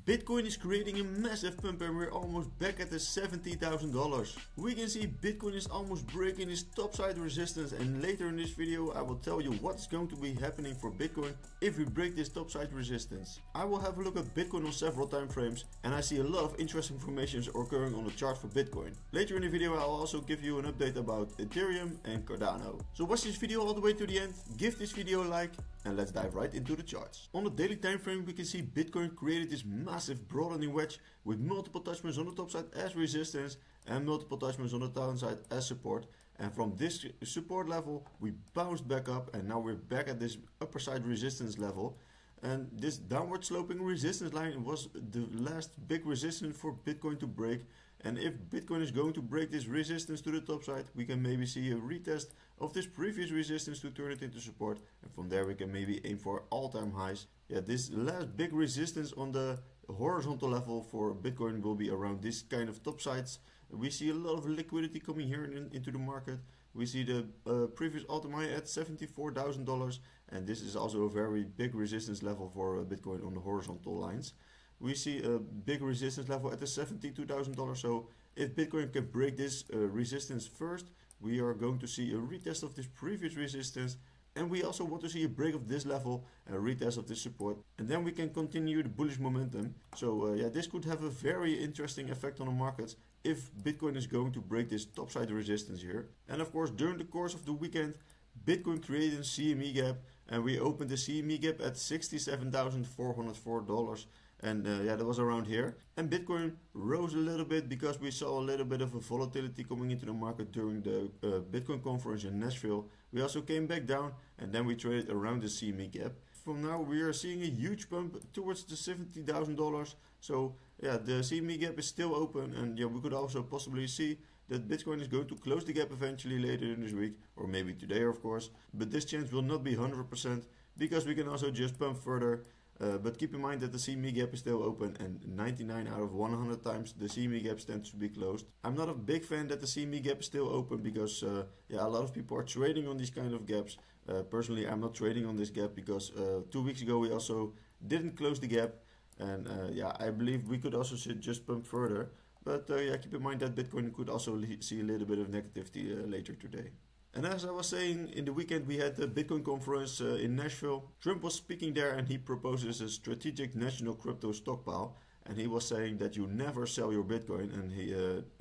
Bitcoin is creating a massive pump and we're almost back at the $70,000. We can see Bitcoin is almost breaking its topside resistance, and later in this video I will tell you what's going to be happening for Bitcoin if we break this topside resistance. I will have a look at Bitcoin on several time frames, and I see a lot of interesting information occurring on the chart for Bitcoin. Later in the video I'll also give you an update about Ethereum and Cardano. So watch this video all the way to the end, give this video a like, and let's dive right into the charts. On the daily time frame we can see Bitcoin created this massive broadening wedge with multiple touch points on the top side as resistance and multiple touch points on the downside as support. And from this support level we bounced back up, and now we're back at this upper side resistance level. And this downward sloping resistance line was the last big resistance for Bitcoin to break. And if Bitcoin is going to break this resistance to the top side, we can maybe see a retest of this previous resistance to turn it into support. And from there we can maybe aim for all-time highs. Yeah, this last big resistance on the horizontal level for Bitcoin will be around this kind of top sides. We see a lot of liquidity coming here into the market. We see the previous all-time high at $74,000, and this is also a very big resistance level for Bitcoin on the horizontal lines. We see a big resistance level at the $72,000. So if Bitcoin can break this resistance first, we are going to see a retest of this previous resistance. And we also want to see a break of this level and a retest of this support. And then we can continue the bullish momentum. So yeah, this could have a very interesting effect on the markets if Bitcoin is going to break this topside resistance here. And of course, during the course of the weekend, Bitcoin created a CME gap, and we opened the CME gap at $67,404. And yeah, that was around here. And Bitcoin rose a little bit because we saw a little bit of a volatility coming into the market during the Bitcoin conference in Nashville. We also came back down, and then we traded around the CME gap. From now we are seeing a huge pump towards the $70,000. So yeah, the CME gap is still open, and yeah, we could also possibly see that Bitcoin is going to close the gap eventually later in this week, or maybe today of course. But this chance will not be 100% because we can also just pump further. But keep in mind that the CME gap is still open, and 99 out of 100 times the CME gap tends to be closed. I'm not a big fan that the CME gap is still open because yeah, a lot of people are trading on these kind of gaps. Personally, I'm not trading on this gap because 2 weeks ago we also didn't close the gap, and yeah, I believe we could also just pump further. But yeah, keep in mind that Bitcoin could also see a little bit of negativity later today. And as I was saying, in the weekend we had the Bitcoin conference in Nashville. Trump was speaking there, and he proposes a strategic national crypto stockpile. And he was saying that you never sell your Bitcoin, and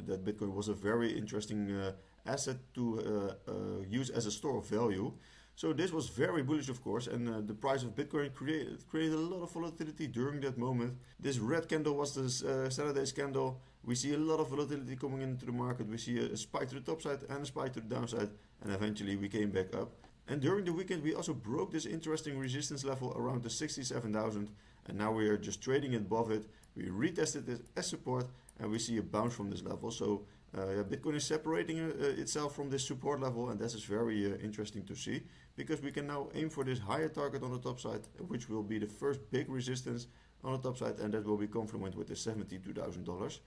that Bitcoin was a very interesting asset to use as a store of value. So this was very bullish, of course, and the price of Bitcoin created a lot of volatility during that moment. This red candle was this Saturday's candle. We see a lot of volatility coming into the market. We see a spike to the top side and a spike to the downside, and eventually we came back up. And during the weekend we also broke this interesting resistance level around the 67,000, and now we are just trading above it. We retested this as support, and we see a bounce from this level. So yeah, Bitcoin is separating itself from this support level, and this is very interesting to see, because we can now aim for this higher target on the top side, which will be the first big resistance on the top side, and that will be confluent with the $72,000.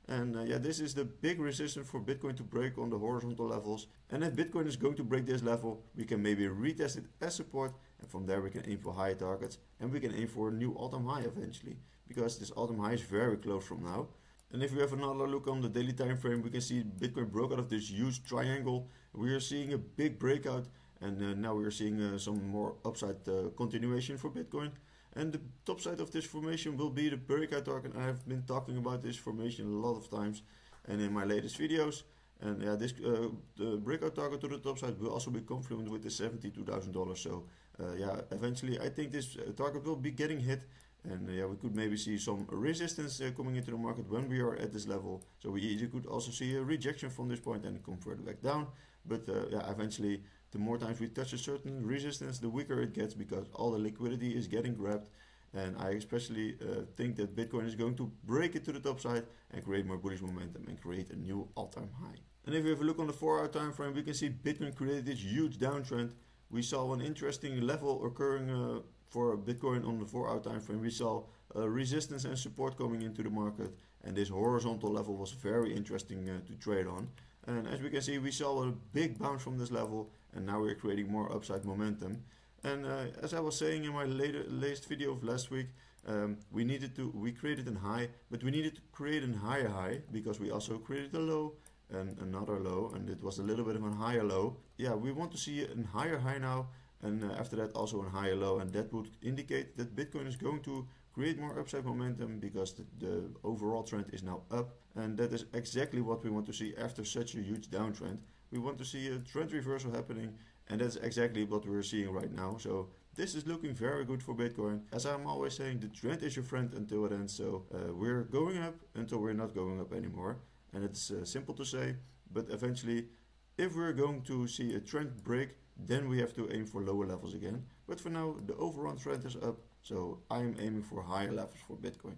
And yeah, this is the big resistance for Bitcoin to break on the horizontal levels. And if Bitcoin is going to break this level, we can maybe retest it as support, and from there we can aim for higher targets, and we can aim for a new all-time high eventually, because this all-time high is very close from now. And if we have another look on the daily time frame, we can see Bitcoin broke out of this huge triangle. We are seeing a big breakout, and now we are seeing some more upside continuation for Bitcoin. And the top side of this formation will be the breakout target. I have been talking about this formation a lot of times and in my latest videos. And yeah, this the breakout target to the top side will also be confluent with the $72,000. So yeah, eventually I think this target will be getting hit. And yeah, we could maybe see some resistance coming into the market when we are at this level. So we either could also see a rejection from this point and come further back down. But yeah, eventually, the more times we touch a certain resistance, the weaker it gets, because all the liquidity is getting grabbed. And I especially think that Bitcoin is going to break it to the top side and create more bullish momentum and create a new all-time high. And if we have a look on the 4-hour time frame, we can see Bitcoin created this huge downtrend. We saw an interesting level occurring for Bitcoin on the 4-hour time frame. We saw resistance and support coming into the market, and this horizontal level was very interesting to trade on. And as we can see, we saw a big bounce from this level, and now we're creating more upside momentum. And as I was saying in my latest video of last week, we created a high, but we needed to create a higher high because we also created a low and another low, and it was a little bit of a higher low. Yeah, we want to see a higher high now, and after that also a higher low, and that would indicate that Bitcoin is going to create more upside momentum because the overall trend is now up, and that is exactly what we want to see after such a huge downtrend. We want to see a trend reversal happening, and that's exactly what we're seeing right now. So this is looking very good for Bitcoin. As I'm always saying, the trend is your friend until it ends. So we're going up until we're not going up anymore, and it's simple to say, but eventually if we're going to see a trend break, then we have to aim for lower levels again. But for now, the overall trend is up, so I'm aiming for higher levels for Bitcoin.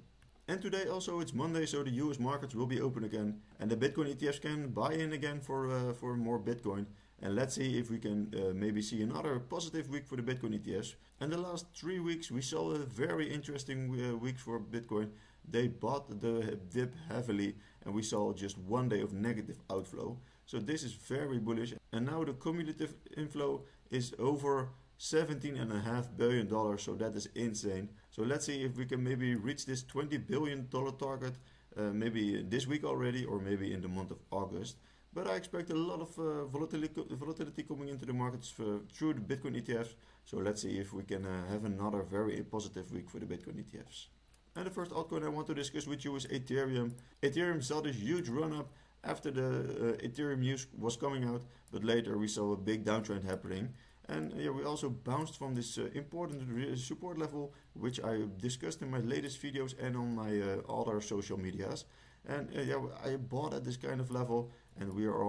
And today also it's Monday, so the US markets will be open again, and the Bitcoin ETFs can buy in again for more Bitcoin. And let's see if we can maybe see another positive week for the Bitcoin ETFs. And the last 3 weeks we saw a very interesting weeks for Bitcoin. They bought the dip heavily, and we saw just 1 day of negative outflow. So this is very bullish, and now the cumulative inflow is over $17.5 billion, so that is insane. So let's see if we can maybe reach this $20 billion target maybe this week already, or maybe in the month of August. But I expect a lot of volatility coming into the markets through the Bitcoin ETFs. So let's see if we can have another very positive week for the Bitcoin ETFs. And the first altcoin I want to discuss with you is Ethereum. Ethereum saw this huge run up after the Ethereum news was coming out, but later we saw a big downtrend happening. And yeah, we also bounced from this important support level, which I discussed in my latest videos and on my other social medias. And yeah, I bought at this kind of level, and we are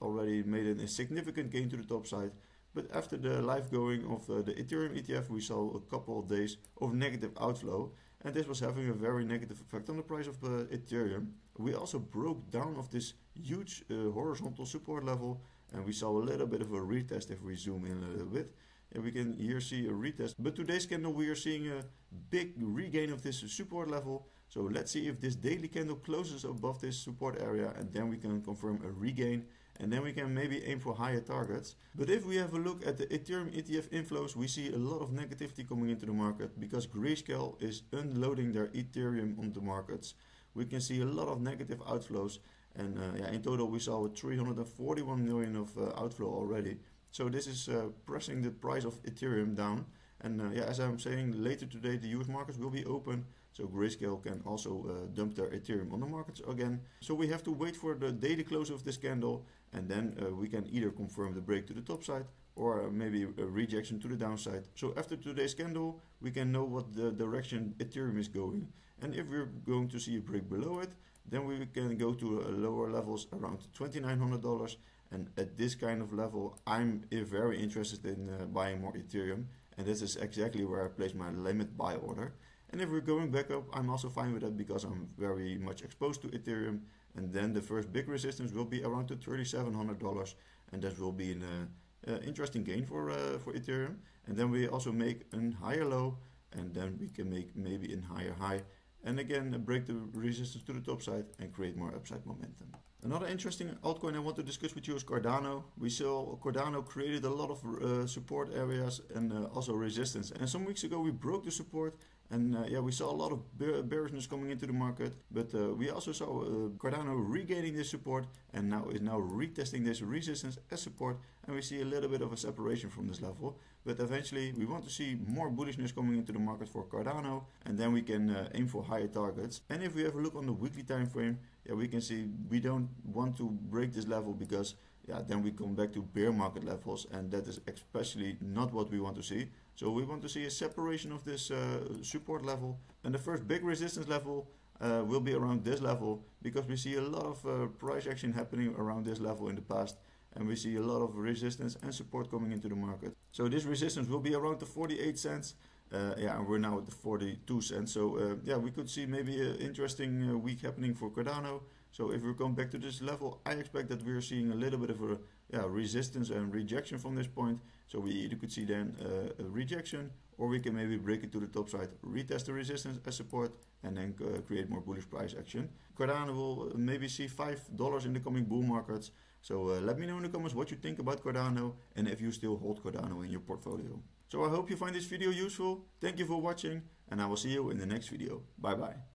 already made a significant gain to the top side. But after the live going of the Ethereum ETF, we saw a couple of days of negative outflow, and this was having a very negative effect on the price of Ethereum. We also broke down of this huge horizontal support level, and we saw a little bit of a retest if we zoom in a little bit. And we can here see a retest. But today's candle we are seeing a big regain of this support level. So let's see if this daily candle closes above this support area, and then we can confirm a regain, and then we can maybe aim for higher targets. But if we have a look at the Ethereum ETF inflows, we see a lot of negativity coming into the market because Grayscale is unloading their Ethereum on the markets. We can see a lot of negative outflows, and yeah, in total we saw 341 million of outflow already. So this is pressing the price of Ethereum down. And yeah, as I'm saying, later today the US markets will be open, so Grayscale can also dump their Ethereum on the markets again. So we have to wait for the daily close of this candle, and then we can either confirm the break to the top side or maybe a rejection to the downside. So after today's candle, we can know what the direction Ethereum is going. And if we're going to see a break below it, then we can go to lower levels around $2,900. And at this kind of level, I'm very interested in buying more Ethereum. And this is exactly where I place my limit buy order. And if we're going back up, I'm also fine with that because I'm very much exposed to Ethereum. And then the first big resistance will be around the $3,700, and that will be an interesting gain for Ethereum. And then we also make a higher low, and then we can make maybe a higher high, and again break the resistance to the top side and create more upside momentum. Another interesting altcoin I want to discuss with you is Cardano. We saw Cardano created a lot of support areas and also resistance. And some weeks ago we broke the support, and yeah, we saw a lot of bearishness coming into the market. But we also saw Cardano regaining this support, and now retesting this resistance as support. And we see a little bit of a separation from this level. But eventually we want to see more bullishness coming into the market for Cardano, and then we can aim for higher targets. And if we have a look on the weekly time frame, yeah, we can see we don't want to break this level because yeah, then we come back to bear market levels, and that is especially not what we want to see. So we want to see a separation of this support level, and the first big resistance level will be around this level, because we see a lot of price action happening around this level in the past, and we see a lot of resistance and support coming into the market. So this resistance will be around the 48 cents. Yeah, and we're now at the 42 cents. So yeah, we could see maybe an interesting week happening for Cardano. So if we come back to this level, I expect that we're seeing a little bit of a resistance and rejection from this point. So we either could see then a rejection or we can maybe break it to the top side, retest the resistance as support, and then create more bullish price action. Cardano will maybe see $5 in the coming bull markets. So let me know in the comments what you think about Cardano and if you still hold Cardano in your portfolio. So I hope you find this video useful. Thank you for watching, and I will see you in the next video. Bye bye.